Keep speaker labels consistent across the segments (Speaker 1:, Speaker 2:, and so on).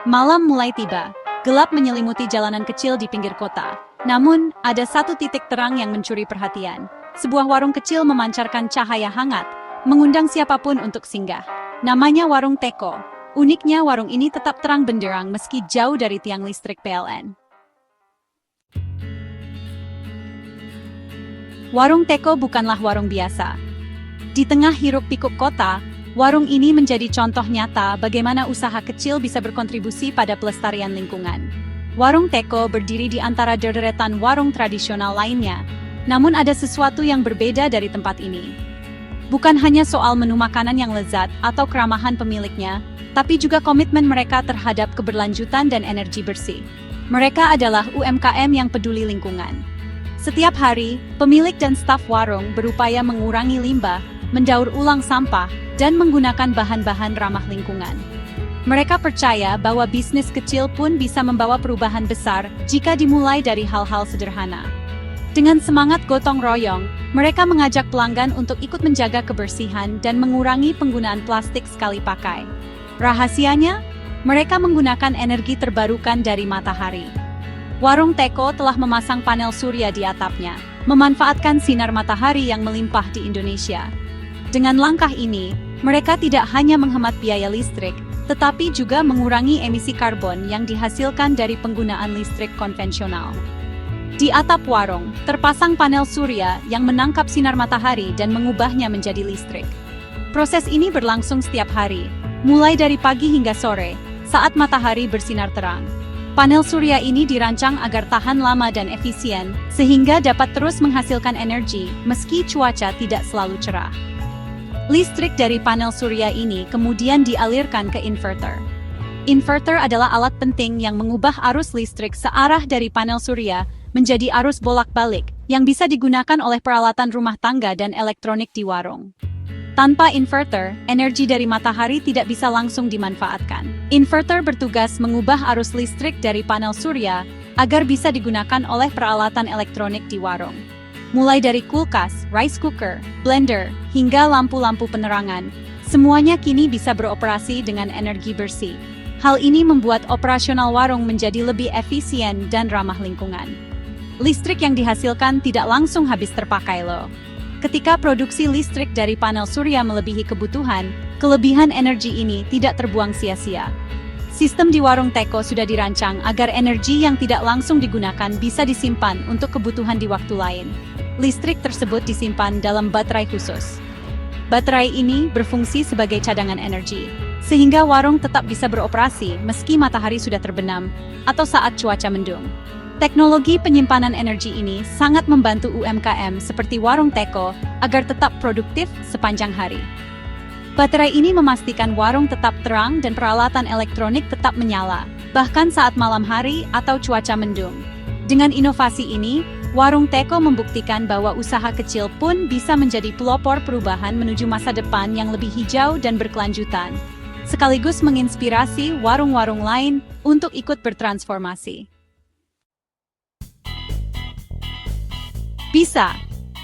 Speaker 1: Malam mulai tiba. Gelap menyelimuti jalanan kecil di pinggir kota. Namun, ada satu titik terang yang mencuri perhatian. Sebuah warung kecil memancarkan cahaya hangat, mengundang siapapun untuk singgah. Namanya Warung Teko. Uniknya, warung ini tetap terang benderang meski jauh dari tiang listrik PLN. Warung Teko bukanlah warung biasa. Di tengah hiruk-pikuk kota, warung ini menjadi contoh nyata bagaimana usaha kecil bisa berkontribusi pada pelestarian lingkungan. Warung Teko berdiri di antara deretan warung tradisional lainnya, namun ada sesuatu yang berbeda dari tempat ini. Bukan hanya soal menu makanan yang lezat atau keramahan pemiliknya, tapi juga komitmen mereka terhadap keberlanjutan dan energi bersih. Mereka adalah UMKM yang peduli lingkungan. Setiap hari, pemilik dan staf warung berupaya mengurangi limbah, mendaur ulang sampah, dan menggunakan bahan-bahan ramah lingkungan. Mereka percaya bahwa bisnis kecil pun bisa membawa perubahan besar jika dimulai dari hal-hal sederhana. Dengan semangat gotong royong, mereka mengajak pelanggan untuk ikut menjaga kebersihan dan mengurangi penggunaan plastik sekali pakai. Rahasianya, mereka menggunakan energi terbarukan dari matahari. Warung Teko telah memasang panel surya di atapnya, memanfaatkan sinar matahari yang melimpah di Indonesia. Dengan langkah ini, mereka tidak hanya menghemat biaya listrik, tetapi juga mengurangi emisi karbon yang dihasilkan dari penggunaan listrik konvensional. Di atap warung, terpasang panel surya yang menangkap sinar matahari dan mengubahnya menjadi listrik. Proses ini berlangsung setiap hari, mulai dari pagi hingga sore, saat matahari bersinar terang. Panel surya ini dirancang agar tahan lama dan efisien, sehingga dapat terus menghasilkan energi meski cuaca tidak selalu cerah. Listrik dari panel surya ini kemudian dialirkan ke inverter. Inverter adalah alat penting yang mengubah arus listrik searah dari panel surya menjadi arus bolak-balik yang bisa digunakan oleh peralatan rumah tangga dan elektronik di warung. Tanpa inverter, energi dari matahari tidak bisa langsung dimanfaatkan. Inverter bertugas mengubah arus listrik dari panel surya agar bisa digunakan oleh peralatan elektronik di warung. Mulai dari kulkas, rice cooker, blender, hingga lampu-lampu penerangan, semuanya kini bisa beroperasi dengan energi bersih. Hal ini membuat operasional warung menjadi lebih efisien dan ramah lingkungan. Listrik yang dihasilkan tidak langsung habis terpakai loh. Ketika produksi listrik dari panel surya melebihi kebutuhan, kelebihan energi ini tidak terbuang sia-sia. Sistem di Warung Teko sudah dirancang agar energi yang tidak langsung digunakan bisa disimpan untuk kebutuhan di waktu lain. Listrik tersebut disimpan dalam baterai khusus. Baterai ini berfungsi sebagai cadangan energi, sehingga warung tetap bisa beroperasi meski matahari sudah terbenam atau saat cuaca mendung. Teknologi penyimpanan energi ini sangat membantu UMKM seperti Warung Teko agar tetap produktif sepanjang hari. Baterai ini memastikan warung tetap terang dan peralatan elektronik tetap menyala, bahkan saat malam hari atau cuaca mendung. Dengan inovasi ini, Warung Teko membuktikan bahwa usaha kecil pun bisa menjadi pelopor perubahan menuju masa depan yang lebih hijau dan berkelanjutan, sekaligus menginspirasi warung-warung lain untuk ikut bertransformasi. Bisa.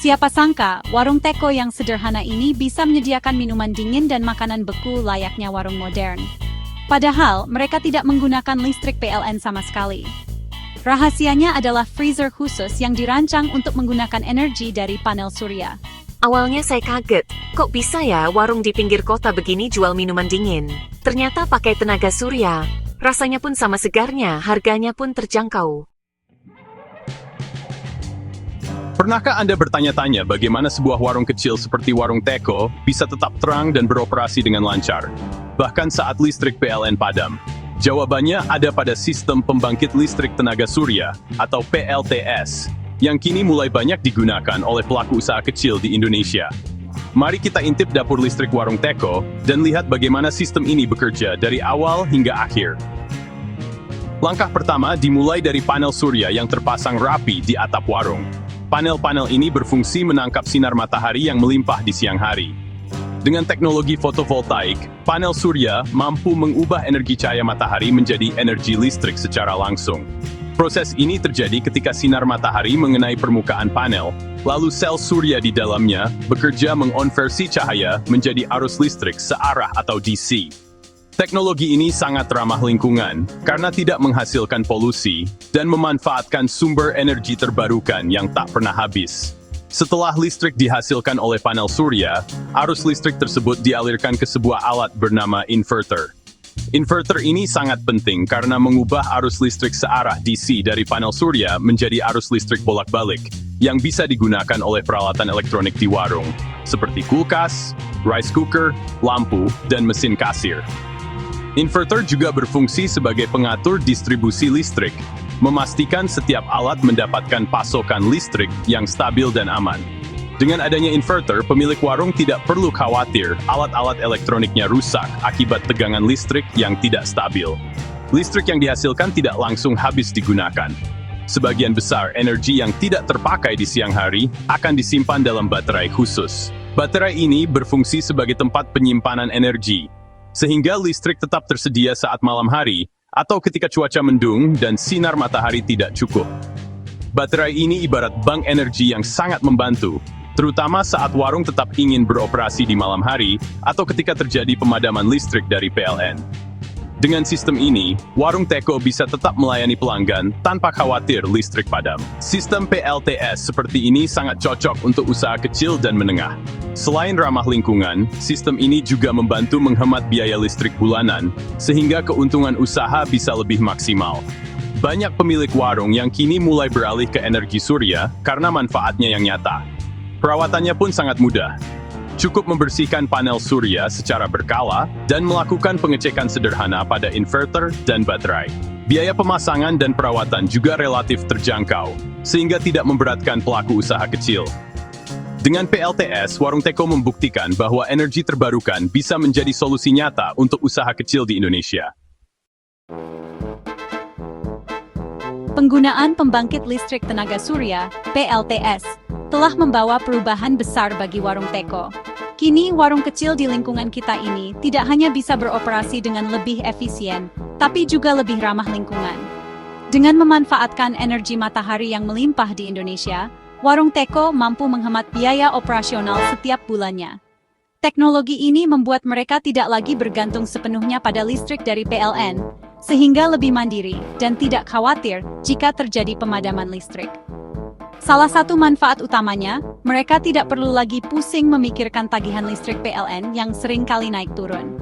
Speaker 1: Siapa sangka, Warung Teko yang sederhana ini bisa menyediakan minuman dingin dan makanan beku layaknya warung modern. Padahal, mereka tidak menggunakan listrik PLN sama sekali. Rahasianya adalah freezer khusus yang dirancang untuk menggunakan energi dari panel surya.
Speaker 2: Awalnya saya kaget, kok bisa ya warung di pinggir kota begini jual minuman dingin? Ternyata pakai tenaga surya. Rasanya pun sama segarnya, harganya pun terjangkau.
Speaker 3: Pernahkah Anda bertanya-tanya bagaimana sebuah warung kecil seperti Warung Teko bisa tetap terang dan beroperasi dengan lancar, bahkan saat listrik PLN padam? Jawabannya ada pada sistem pembangkit listrik tenaga surya, atau PLTS, yang kini mulai banyak digunakan oleh pelaku usaha kecil di Indonesia. Mari kita intip dapur listrik Warung Teko dan lihat bagaimana sistem ini bekerja dari awal hingga akhir. Langkah pertama dimulai dari panel surya yang terpasang rapi di atap warung. Panel-panel ini berfungsi menangkap sinar matahari yang melimpah di siang hari. Dengan teknologi fotovoltaik, panel surya mampu mengubah energi cahaya matahari menjadi energi listrik secara langsung. Proses ini terjadi ketika sinar matahari mengenai permukaan panel, lalu sel surya di dalamnya bekerja mengonversi cahaya menjadi arus listrik searah atau DC. Teknologi ini sangat ramah lingkungan karena tidak menghasilkan polusi dan memanfaatkan sumber energi terbarukan yang tak pernah habis. Setelah listrik dihasilkan oleh panel surya, arus listrik tersebut dialirkan ke sebuah alat bernama inverter. Inverter ini sangat penting karena mengubah arus listrik searah DC dari panel surya menjadi arus listrik bolak-balik yang bisa digunakan oleh peralatan elektronik di warung, seperti kulkas, rice cooker, lampu, dan mesin kasir. Inverter juga berfungsi sebagai pengatur distribusi listrik, memastikan setiap alat mendapatkan pasokan listrik yang stabil dan aman. Dengan adanya inverter, pemilik warung tidak perlu khawatir alat-alat elektroniknya rusak akibat tegangan listrik yang tidak stabil. Listrik yang dihasilkan tidak langsung habis digunakan. Sebagian besar energi yang tidak terpakai di siang hari akan disimpan dalam baterai khusus. Baterai ini berfungsi sebagai tempat penyimpanan energi, sehingga listrik tetap tersedia saat malam hari atau ketika cuaca mendung dan sinar matahari tidak cukup. Baterai ini ibarat bank energi yang sangat membantu, terutama saat warung tetap ingin beroperasi di malam hari atau ketika terjadi pemadaman listrik dari PLN. Dengan sistem ini, warung teko bisa tetap melayani pelanggan tanpa khawatir listrik padam. Sistem PLTS seperti ini sangat cocok untuk usaha kecil dan menengah. Selain ramah lingkungan, sistem ini juga membantu menghemat biaya listrik bulanan, sehingga keuntungan usaha bisa lebih maksimal. Banyak pemilik warung yang kini mulai beralih ke energi surya karena manfaatnya yang nyata. Perawatannya pun sangat mudah. Cukup membersihkan panel surya secara berkala dan melakukan pengecekan sederhana pada inverter dan baterai. Biaya pemasangan dan perawatan juga relatif terjangkau, sehingga tidak memberatkan pelaku usaha kecil. Dengan PLTS, Warung Teko membuktikan bahwa energi terbarukan bisa menjadi solusi nyata untuk usaha kecil di Indonesia.
Speaker 1: Penggunaan pembangkit listrik tenaga surya, PLTS, telah membawa perubahan besar bagi Warung Teko. Kini, warung kecil di lingkungan kita ini tidak hanya bisa beroperasi dengan lebih efisien, tapi juga lebih ramah lingkungan. Dengan memanfaatkan energi matahari yang melimpah di Indonesia, Warung Teko mampu menghemat biaya operasional setiap bulannya. Teknologi ini membuat mereka tidak lagi bergantung sepenuhnya pada listrik dari PLN, sehingga lebih mandiri dan tidak khawatir jika terjadi pemadaman listrik. Salah satu manfaat utamanya, mereka tidak perlu lagi pusing memikirkan tagihan listrik PLN yang sering kali naik turun.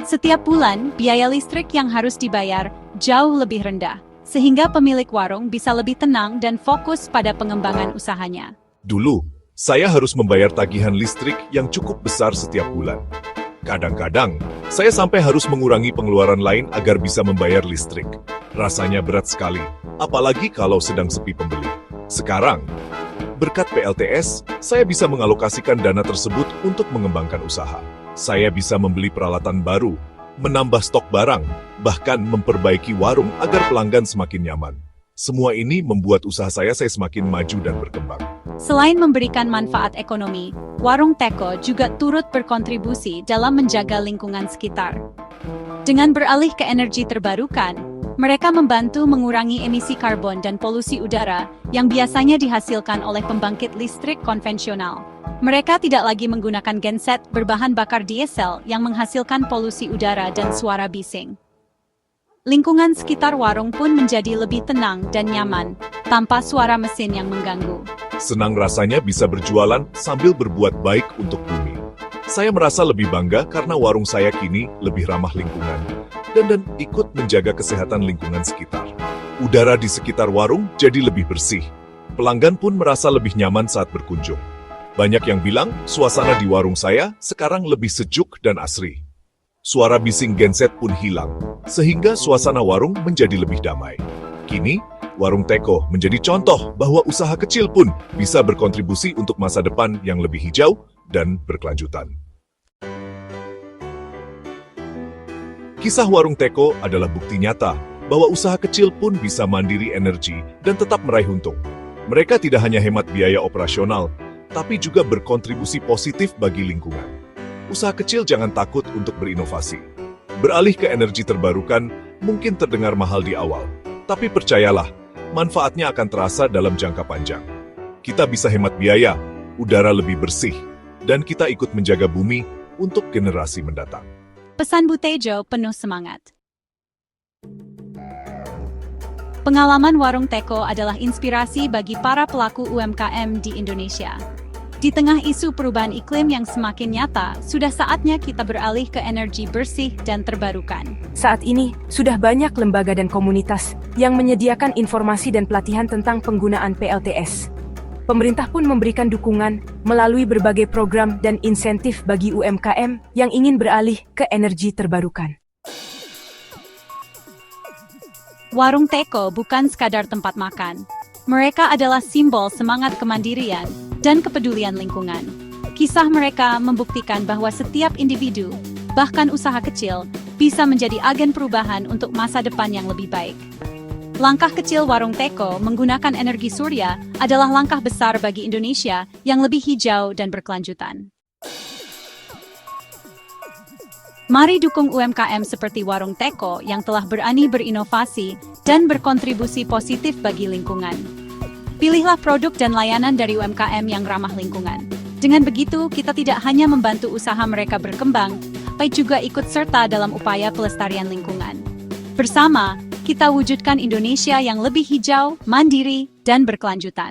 Speaker 1: Setiap bulan, biaya listrik yang harus dibayar jauh lebih rendah, sehingga pemilik warung bisa lebih tenang dan fokus pada pengembangan usahanya.
Speaker 4: Dulu, saya harus membayar tagihan listrik yang cukup besar setiap bulan. Kadang-kadang, saya sampai harus mengurangi pengeluaran lain agar bisa membayar listrik. Rasanya berat sekali, apalagi kalau sedang sepi pembeli. Sekarang, berkat PLTS, saya bisa mengalokasikan dana tersebut untuk mengembangkan usaha. Saya bisa membeli peralatan baru, menambah stok barang, bahkan memperbaiki warung agar pelanggan semakin nyaman. Semua ini membuat usaha saya semakin maju dan berkembang.
Speaker 1: Selain memberikan manfaat ekonomi, Warung Teko juga turut berkontribusi dalam menjaga lingkungan sekitar. Dengan beralih ke energi terbarukan, mereka membantu mengurangi emisi karbon dan polusi udara yang biasanya dihasilkan oleh pembangkit listrik konvensional. Mereka tidak lagi menggunakan genset berbahan bakar diesel yang menghasilkan polusi udara dan suara bising. Lingkungan sekitar warung pun menjadi lebih tenang dan nyaman, tanpa suara mesin yang mengganggu.
Speaker 4: Senang rasanya bisa berjualan sambil berbuat baik untuk bumi. Saya merasa lebih bangga karena warung saya kini lebih ramah lingkungan dan ikut menjaga kesehatan lingkungan sekitar. Udara di sekitar warung jadi lebih bersih. Pelanggan pun merasa lebih nyaman saat berkunjung. Banyak yang bilang suasana di warung saya sekarang lebih sejuk dan asri. Suara bising genset pun hilang, sehingga suasana warung menjadi lebih damai. Kini, Warung Teko menjadi contoh bahwa usaha kecil pun bisa berkontribusi untuk masa depan yang lebih hijau dan berkelanjutan. Kisah Warung Teko adalah bukti nyata bahwa usaha kecil pun bisa mandiri energi dan tetap meraih untung. Mereka tidak hanya hemat biaya operasional, tapi juga berkontribusi positif bagi lingkungan. Usaha kecil jangan takut untuk berinovasi. Beralih ke energi terbarukan mungkin terdengar mahal di awal, tapi percayalah, manfaatnya akan terasa dalam jangka panjang. Kita bisa hemat biaya, udara lebih bersih, dan kita ikut menjaga bumi untuk generasi mendatang.
Speaker 1: Pesan Bu Tejo penuh semangat. Pengalaman Warung Teko adalah inspirasi bagi para pelaku UMKM di Indonesia. Di tengah isu perubahan iklim yang semakin nyata, sudah saatnya kita beralih ke energi bersih dan terbarukan.
Speaker 5: Saat ini, sudah banyak lembaga dan komunitas yang menyediakan informasi dan pelatihan tentang penggunaan PLTS. Pemerintah pun memberikan dukungan melalui berbagai program dan insentif bagi UMKM yang ingin beralih ke energi terbarukan.
Speaker 1: Warung Teko bukan sekadar tempat makan. Mereka adalah simbol semangat kemandirian dan kepedulian lingkungan. Kisah mereka membuktikan bahwa setiap individu, bahkan usaha kecil, bisa menjadi agen perubahan untuk masa depan yang lebih baik. Langkah kecil Warung Teko menggunakan energi surya adalah langkah besar bagi Indonesia yang lebih hijau dan berkelanjutan. Mari dukung UMKM seperti Warung Teko yang telah berani berinovasi dan berkontribusi positif bagi lingkungan. Pilihlah produk dan layanan dari UMKM yang ramah lingkungan. Dengan begitu, kita tidak hanya membantu usaha mereka berkembang, tapi juga ikut serta dalam upaya pelestarian lingkungan. Bersama, kita wujudkan Indonesia yang lebih hijau, mandiri, dan berkelanjutan.